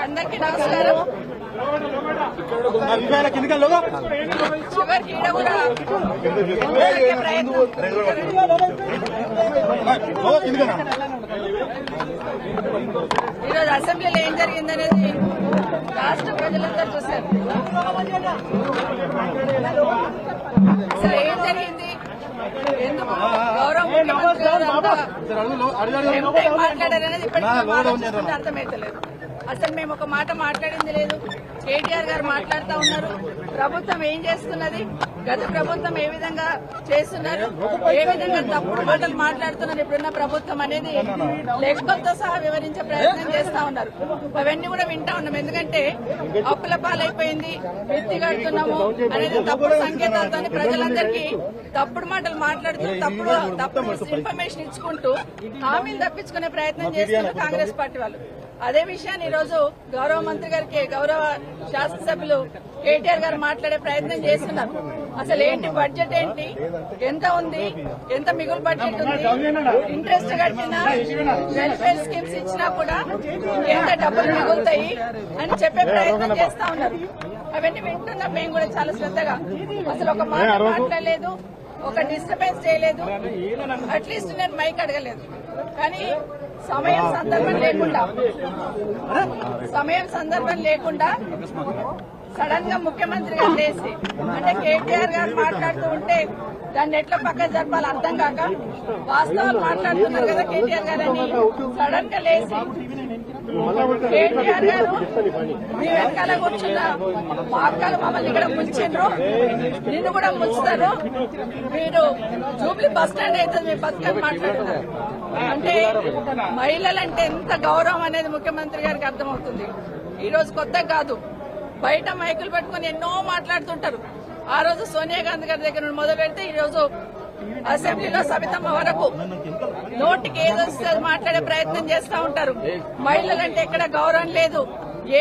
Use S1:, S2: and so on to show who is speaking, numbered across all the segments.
S1: అందరికీ నమస్కారం. చివరికి కూడా ఈరోజు అసెంబ్లీలో ఏం జరిగిందనేది రాష్ట్ర ప్రజలందరూ చూశారు. అసలు ఏం జరిగింది, ఎందుకు గౌరవ ముఖ్యమంత్రి మాట్లాడారనేది ఇప్పటికీ అర్థమైతలేదు. అసలు మేము ఒక మాట మాట్లాడింది లేదు. కేటీఆర్ గారు మాట్లాడుతూ ఉన్నారు. ప్రభుత్వం ఏం చేస్తున్నది, గత ప్రభుత్వం ఏ విధంగా చేస్తున్నారు, ఏ విధంగా తప్పుడు మాటలు మాట్లాడుతున్నారు ఇప్పుడున్న ప్రభుత్వం అనేది లెక్కలతో సహా వివరించే ప్రయత్నం చేస్తా ఉన్నారు. అవన్నీ కూడా వింటా ఉన్నాం. ఎందుకంటే అప్పుల పాలైపోయింది, ఎత్తి కడుతున్నాము అనేది తప్పుడు సంకేతాలతో ప్రజలందరికీ తప్పుడు మాటలు మాట్లాడుతూ తప్పుడు ఇన్ఫర్మేషన్ ఇచ్చుకుంటూ హామీలు తప్పించుకునే ప్రయత్నం చేస్తున్నారు కాంగ్రెస్ పార్టీ వాళ్ళు. అదే విషయాన్ని ఈరోజు గౌరవ మంత్రి గారికి, గౌరవ శాసనసభ్యులు కేటీఆర్ గారు మాట్లాడే ప్రయత్నం చేస్తున్నారు. అసలు ఏంటి బడ్జెట్, ఏంటి, ఎంత ఉంది, ఎంత మిగులు బడ్జెట్ ఉంది, ఇంట్రెస్ట్ కట్టినా వెల్ఫేర్ స్కీమ్స్ ఇచ్చినా కూడా ఎంత డబ్బులు మిగులుతాయి అని చెప్పే ప్రయత్నం చేస్తా ఉన్నారు. అవన్నీ వింటున్నాం మేము కూడా చాలా శ్రద్ధగా. అసలు ఒక మాట మాట్లాడలేదు, ఒక డిస్టర్బెన్స్ చేయలేదు, అట్లీస్ట్ నేను మైక్ అడగలేదు. కానీ సమయం సందర్భం లేకుండా సడన్ గా ముఖ్యమంత్రి గారు లేచి, అంటే కేటీఆర్ గారు మాట్లాడుతూ ఉంటే దాన్ని ఎట్లా పక్కన జరపాలి అర్థం కాక వాస్తవాలు మాట్లాడుతున్నారు కదా కేటీఆర్ గారు అని సడన్ గా లేచి, కేటీఆర్ గారు మీ వెనకాల కూర్చున్న మా అక్కలు మమ్మల్ని ఇక్కడ ముంచిండ్రు, నిన్ను కూడా ముంచుతారు, మీరు జూబ్లీ బస్ స్టాండ్ అవుతుంది మీ బతుకని మాట్లాడుతున్నారు. అంటే మహిళలంటే ఎంత గౌరవం అనేది ముఖ్యమంత్రి గారికి అర్థమవుతుంది. ఈ రోజు కొత్త కాదు, బయట మైకులు పెట్టుకుని ఎన్నో మాట్లాడుతుంటారు. ఆ రోజు సోనియా గాంధీ గారి దగ్గర నుండి మొదలు పెడితే ఈ రోజు అసెంబ్లీలో సబితమ్మ వరకు నోటికి ఏదొస్తే మాట్లాడే ప్రయత్నం చేస్తా ఉంటారు. మహిళలంటే ఎక్కడ గౌరవం లేదు,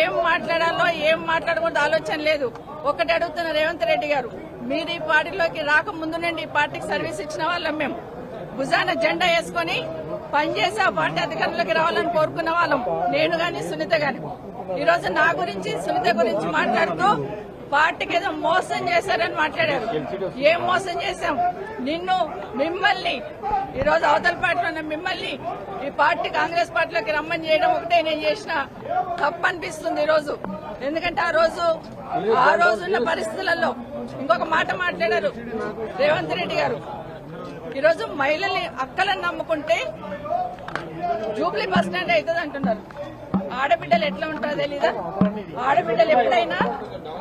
S1: ఏం మాట్లాడాలో ఏం మాట్లాడకూడదు ఆలోచన లేదు. ఒకటి అడుగుతున్న రేవంత్ రెడ్డి గారు, మీరు ఈ పార్టీలోకి రాకముందు నుండి ఈ పార్టీకి సర్వీస్ ఇచ్చిన వాళ్ళం మేము. భుజాన జెండా వేసుకుని పనిచేసి ఆ పార్టీ అధికారంలోకి రావాలని కోరుకున్న వాళ్ళం, నేను గాని సునీత గాని. ఈ రోజు నా గురించి సునీత గురించి మాట్లాడుతూ పార్టీకి ఏదో మోసం చేశారని మాట్లాడారు. ఏం మోసం చేశాం? మిమ్మల్ని ఈ రోజు అవతల పార్టీలో మిమ్మల్ని ఈ పార్టీ కాంగ్రెస్ పార్టీలోకి రమ్మని చేయడం ఒకటే నేను చేసిన తప్పు అనిపిస్తుంది ఈ రోజు. ఎందుకంటే ఆ రోజున్న పరిస్థితులలో ఇంకొక మాట మాట్లాడారు రేవంత్ రెడ్డి గారు. ఈరోజు మహిళల్ని అక్కలను నమ్ముకుంటే జూబ్లీ బస్ స్టాండ్ అవుతుంది అంటున్నారు. ఆడబిడ్డలు ఎట్లా ఉంటారో తెలీదా? ఆడబిడ్డలు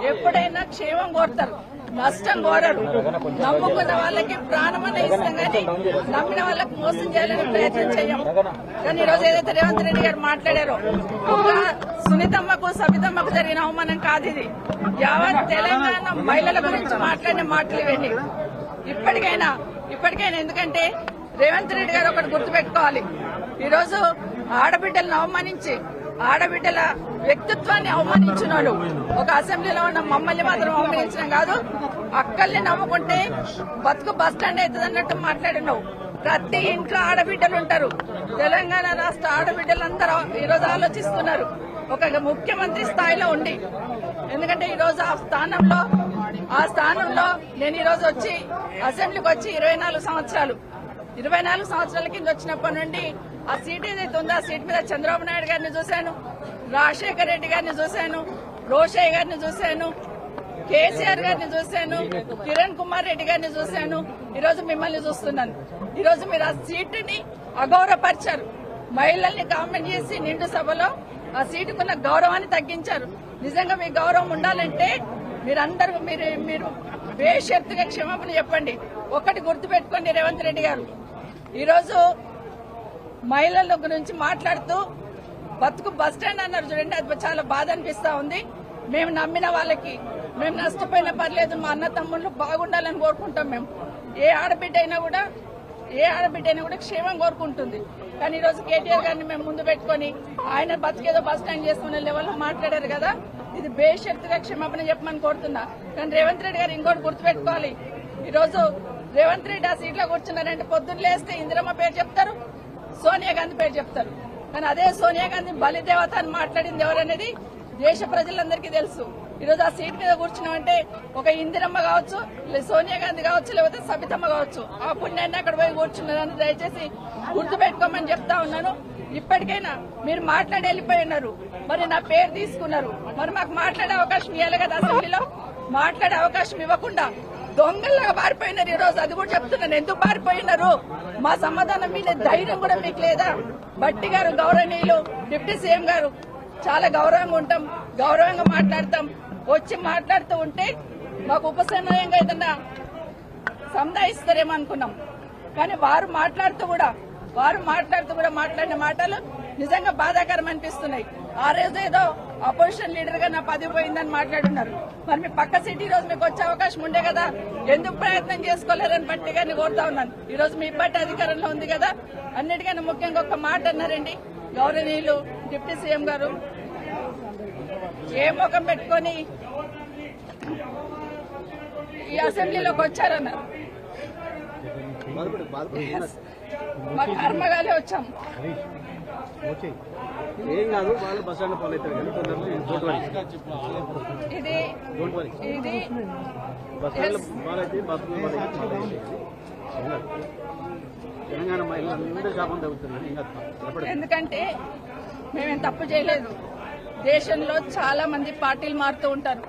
S1: ఎప్పుడైనా క్షేమం కోరుతారు, నష్టం కోరరు. నమ్ముకున్న వాళ్ళకి ప్రాణమనే ఇస్తాం కానీ నమ్మిన వాళ్ళకి మోసం చేయాలని ప్రయత్నం చేయం. కానీ ఈరోజు ఏదైతే రేవంత్ రెడ్డి గారు మాట్లాడారో, ఒక సునీతమ్మకు సబితమ్మకు జరిగిన అవమానం కాదు ఇది. యావత్ తెలంగాణ మహిళల గురించి మాట్లాడిన మాటలు ఇవన్నీ. ఇప్పటికైనా ఎందుకంటే రేవంత్ రెడ్డి గారు ఒకటి గుర్తుపెట్టుకోవాలి. ఈరోజు ఆడబిడ్డలను అవమానించి ఆడబిడ్డల వ్యక్తిత్వాన్ని అవమానించినాడు. ఒక అసెంబ్లీలో ఉన్న మమ్మల్ని మాత్రం అవమానించడం కాదు, అక్కల్ని నమ్ముకుంటే బతుకు బస్ స్టాండ్ అవుతుంది అన్నట్టు మాట్లాడినావు. ప్రతి ఇంట్లో ఆడబిడ్డలు ఉంటారు. తెలంగాణ రాష్ట్ర ఆడబిడ్డలందరూ ఈరోజు ఆలోచిస్తున్నారు ఒక ముఖ్యమంత్రి స్థాయిలో ఉండి. ఎందుకంటే ఈరోజు ఆ స్థానంలో నేను ఈరోజు వచ్చి అసెంబ్లీకి వచ్చి 24 సంవత్సరాల కింద వచ్చినప్పటి నుండి ఆ సీట్ ఏదైతే ఉందో ఆ సీట్ మీద చంద్రబాబు నాయుడు గారిని చూశాను, రాజశేఖర రెడ్డి గారిని చూశాను, రోషయ్య గారిని చూశాను, కేసీఆర్ గారిని చూశాను, కిరణ్ కుమార్ రెడ్డి గారిని చూశాను. ఈరోజు మిమ్మల్ని చూస్తున్నాను. ఈరోజు మీరు ఆ సీటుని అగౌరవపరిచారు. మహిళల్ని కామెంట్ చేసి నిండు సభలో ఆ సీటుకున్న గౌరవాన్ని తగ్గించారు. నిజంగా మీ గౌరవం ఉండాలంటే మీరు బేషరతుగా క్షమాపణ చెప్పండి. ఒక్కటి గుర్తుపెట్టుకోండి రేవంత్ రెడ్డి గారు, ఈరోజు మహిళల గురించి మాట్లాడుతూ బతుకు బస్ స్టాండ్ అన్నారు చూడండి, అది చాలా బాధ అనిపిస్తా ఉంది. మేము నమ్మిన వాళ్ళకి మేము నష్టపోయినా పర్లేదు, మా అన్న తమ్ముళ్ళు బాగుండాలని కోరుకుంటాం. మేము ఏ ఆడబిడ్డ అయినా కూడా క్షేమం కోరుకుంటుంది. కానీ ఈ రోజు కేటీఆర్ గారిని మేము ముందు పెట్టుకుని ఆయన బతికేదో బస్ స్టాండ్ చేసుకునే లెవెల్లో మాట్లాడారు కదా, ఇది బేషరతుగా క్షమాపణ చెప్పమని కోరుతున్నా. కానీ రేవంత్ రెడ్డి గారు ఇంకోటి గుర్తుపెట్టుకోవాలి, ఈ రోజు రేవంత్ రెడ్డి ఆ సీట్లో కూర్చున్నారంటే పొద్దున్న లేస్తే ఇందిరమ్మ పేరు చెప్తారు, సోనియా గాంధీ పేరు చెప్తారు. కానీ అదే సోనియా గాంధీ బలిదేవత అని మాట్లాడింది ఎవరనేది దేశ ప్రజలందరికీ తెలుసు. ఈరోజు ఆ సీట్ మీద కూర్చున్నామంటే ఒక ఇందిరమ్మ కావచ్చు, సోనియా గాంధీ కావచ్చు, లేకపోతే సబితమ్మ కావచ్చు. ఆ పుణ్యాన్ని అక్కడ పోయి కూర్చున్నారని దయచేసి గుర్తుపెట్టుకోమని చెప్తా ఉన్నాను. ఇప్పటికైనా మీరు మాట్లాడి వెళ్ళిపోయి ఉన్నారు, మరి నా పేరు తీసుకున్నారు, మరి మాకు మాట్లాడే అవకాశం ఇవ్వాలి కదా. అసెంబ్లీలో మాట్లాడే అవకాశం ఇవ్వకుండా దొంగల్లాగా పారిపోయినారు. ఈ రోజు అది కూడా చెప్తున్నాను, ఎందుకు పారిపోయినారు మా సమాధానం మీద ధైర్యం కూడా మీకు లేదా? భట్టి గారు గౌరవనీయులు డిప్యూటీ సీఎం గారు చాలా గౌరవంగా ఉంటాం, గౌరవంగా మాట్లాడతాం. వచ్చి మాట్లాడుతూ ఉంటే మాకు ఉపశమనంగా ఏదన్నా సంధాయిస్తారేమో అనుకున్నాం. కానీ వారు మాట్లాడుతూ కూడా మాట్లాడిన మాటలు నిజంగా బాధాకరం అనిపిస్తున్నాయి. ఆ రోజు ఏదో అపోజిషన్ లీడర్ గా నా పదవి పోయిందని మాట్లాడున్నారు. మరి మీ పక్క సీట్ ఈ రోజు మీకు వచ్చే అవకాశం ఉండే కదా, ఎందుకు ప్రయత్నం చేసుకోలేరని బట్టి గారిని కోరుతా ఉన్నాను. ఈ రోజు మీ పార్టీ అధికారంలో ఉంది కదా. అన్నిటికన్నా ముఖ్యంగా ఒక మాట అన్నారండి గౌరవనీయులు డిప్యూటీ సీఎం గారు, ఏ ముఖం పెట్టుకొని ఈ అసెంబ్లీలోకి వచ్చారన్నారు. మా కర్మగాలే వచ్చాం.
S2: ఏం కాదు, వాళ్ళు బస్ స్టాండ్ ఫాలో అవుతారు.
S1: ఇది
S2: బస్ స్టాండ్ ఫాలో అయితే తెలంగాణ మహిళలందరూ శాపం తగ్గుతున్నారు.
S1: ఎందుకంటే మేమేం తప్పు చేయలేదు. దేశంలో చాలా మంది పార్టీలు మారుతూ ఉంటారు.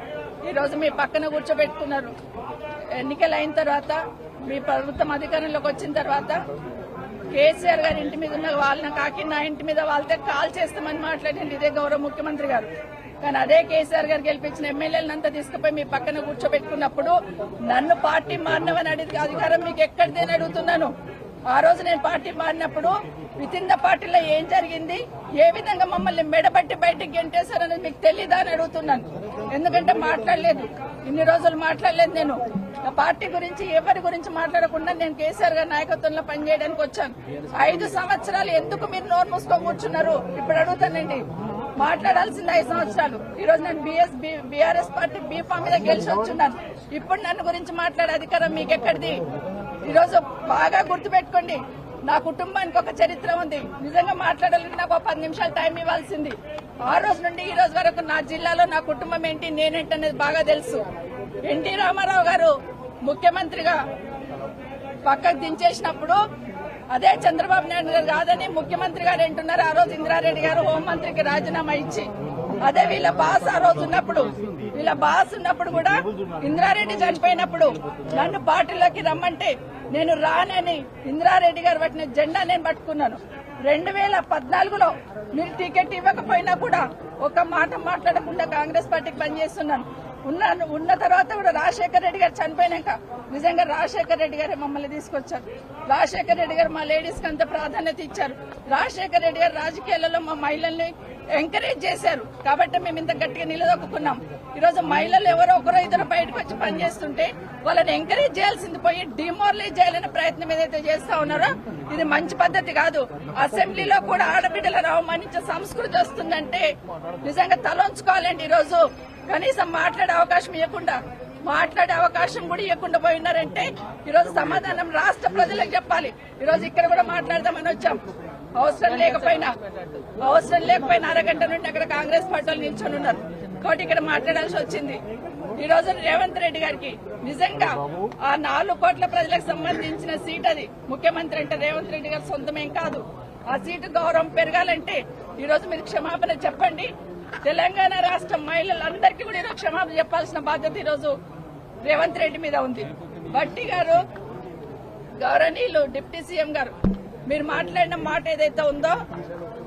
S1: ఈ రోజు మీ పక్కన కూర్చోబెట్టుకున్నారు. ఎన్నికలు అయిన తర్వాత మీ ప్రభుత్వం అధికారంలోకి వచ్చిన తర్వాత కేసీఆర్ గారి ఇంటి మీద ఉన్న వాళ్ళని కాకి నా ఇంటి మీద వాళ్ళతో కాల్ చేస్తామని మాట్లాడండి ఇదే గౌరవ ముఖ్యమంత్రి గారు. కానీ అదే కేసీఆర్ గారు గెలిపించిన ఎమ్మెల్యేలంతా తీసుకుపోయి మీ పక్కన కూర్చోబెట్టుకున్నప్పుడు నన్ను పార్టీ మారినవని అడిగే అధికారం మీకు ఎక్కడిదని అడుగుతున్నాను. ఆ రోజు నేను పార్టీ మారినప్పుడు విత్ ఇన్ ద పార్టీలో ఏం జరిగింది, ఏ విధంగా మమ్మల్ని మెడబట్టి బయటికి గెంటేశారనేది మీకు తెలీదా అని అడుగుతున్నాను. ఎందుకంటే మాట్లాడలేదు, ఇన్ని రోజులు మాట్లాడలేదు. నేను నా పార్టీ గురించి ఎవరి గురించి మాట్లాడకుండా నేను కేసీఆర్ గారి నాయకత్వంలో పనిచేయడానికి వచ్చాను. 5 సంవత్సరాలు ఎందుకు మీరు నోరు మూసుకొని కూర్చున్నారు? ఇప్పుడు అడుగుతానండి. మాట్లాడాల్సింది 5 సంవత్సరాలు. ఈ రోజు నేను బీఆర్ఎస్ పార్టీ బీఫామ్ మీద గెలిచి వచ్చున్నాను. ఇప్పుడు నన్ను గురించి మాట్లాడే అధికారం మీకెక్కడిది? ఈ రోజు బాగా గుర్తుపెట్టుకోండి, నా కుటుంబానికి ఒక చరిత్ర ఉంది. నిజంగా మాట్లాడాలంటే నాకు 10 నిమిషాలు టైం ఇవ్వాల్సింది. ఆ రోజు నుండి ఈ రోజు వరకు నా జిల్లాలో నా కుటుంబం ఏంటి, నేనేంటి అనేది బాగా తెలుసు. ఎన్టీ రామారావు గారు ముఖ్యమంత్రిగా పక్కకు దించేసినప్పుడు అదే చంద్రబాబు నాయుడు గారు కాదని ముఖ్యమంత్రి గారు అంటున్నారు. ఆ రోజు ఇందిరారెడ్డి గారు హోంమంత్రికి రాజీనామా ఇచ్చి, అదే వీళ్ళ బాస్ ఆ రోజు ఉన్నప్పుడు కూడా ఇందిరారెడ్డి చనిపోయినప్పుడు నన్ను పార్టీలోకి రమ్మంటే నేను రానని ఇందిరారెడ్డి గారు పట్టిన జెండా నేను పట్టుకున్నాను. 2014లో మీరు టికెట్ ఇవ్వకపోయినా కూడా ఒక మాట మాట్లాడకుండా కాంగ్రెస్ పార్టీకి పనిచేస్తున్నాను. ఉన్న తర్వాత కూడా రాజశేఖర రెడ్డి గారు చనిపోయినాక నిజంగా రాజశేఖర రెడ్డి గారే మమ్మల్ని తీసుకొచ్చారు. రాజశేఖర రెడ్డి గారు మా లేడీస్ కి అంత ప్రాధాన్యత ఇచ్చారు. రాజశేఖర రెడ్డి గారు రాజకీయాలలో మా మహిళల్ని ఎంకరేజ్ చేశారు. కాబట్టి మేము ఇంత గట్టిగా నిలదొక్కున్నాం. ఈ రోజు మహిళలు ఎవరో ఒకరో ఇద్దరు బయటకు వచ్చి పనిచేస్తుంటే వాళ్ళని ఎంకరేజ్ చేయాల్సింది పోయి డిమోరలైజ్ చేయాలనే ప్రయత్నం ఏదైతే చేస్తా ఉన్నారో ఇది మంచి పద్ధతి కాదు. అసెంబ్లీలో కూడా ఆడబిడ్డలను అవమానించే సంస్కృతి వస్తుందంటే నిజంగా తలొంచుకోవాలండి. ఈ రోజు కనీసం మాట్లాడే అవకాశం కూడా ఇవ్వకుండా పోయినారంటే ఈరోజు సమాధానం రాష్ట్ర ప్రజలకు చెప్పాలి. ఈరోజు ఇక్కడ కూడా మాట్లాడదామని వచ్చాం. అవసరం లేకపోయినా అరగంట నుండి అక్కడ కాంగ్రెస్ పార్టీలు నిల్చొని ఉన్నారు కాబట్టి ఇక్కడ మాట్లాడాల్సి వచ్చింది. ఈ రోజు రేవంత్ రెడ్డి గారికి నిజంగా ఆ 4 కోట్ల ప్రజలకు సంబంధించిన సీట్ అది. ముఖ్యమంత్రి అంటే రేవంత్ రెడ్డి గారు సొంతమేం కాదు. ఆ సీటు గౌరవం పెరగాలంటే ఈ రోజు మీరు క్షమాపణ చెప్పండి. తెలంగాణ రాష్ట్ర మహిళలందరికీ కూడా ఈరోజు క్షమాపణ చెప్పాల్సిన బాధ్యత ఈరోజు రేవంత్ రెడ్డి మీద ఉంది. భట్టి గారు గౌరవనీయులు డిప్యూటీ సీఎం గారు మీరు మాట్లాడిన మాట ఏదైతే ఉందో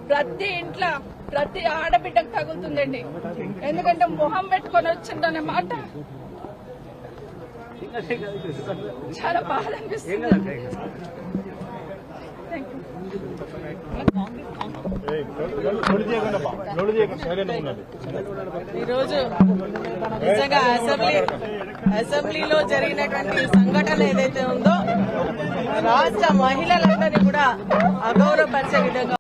S1: ప్రతి ఇంట్లో ప్రతి ఆడబిడ్డకు తగులుతుందండి. ఎందుకంటే మొహం పెట్టుకొని వచ్చిందనే మాట చాలా బాధ అనిపిస్తుంది.
S3: ఈరోజు నిజంగా అసెంబ్లీలో జరిగినటువంటి సంఘటన ఏదైతే ఉందో రాష్ట్ర మహిళలందరినీ కూడా అగౌరవపరిచే విధంగా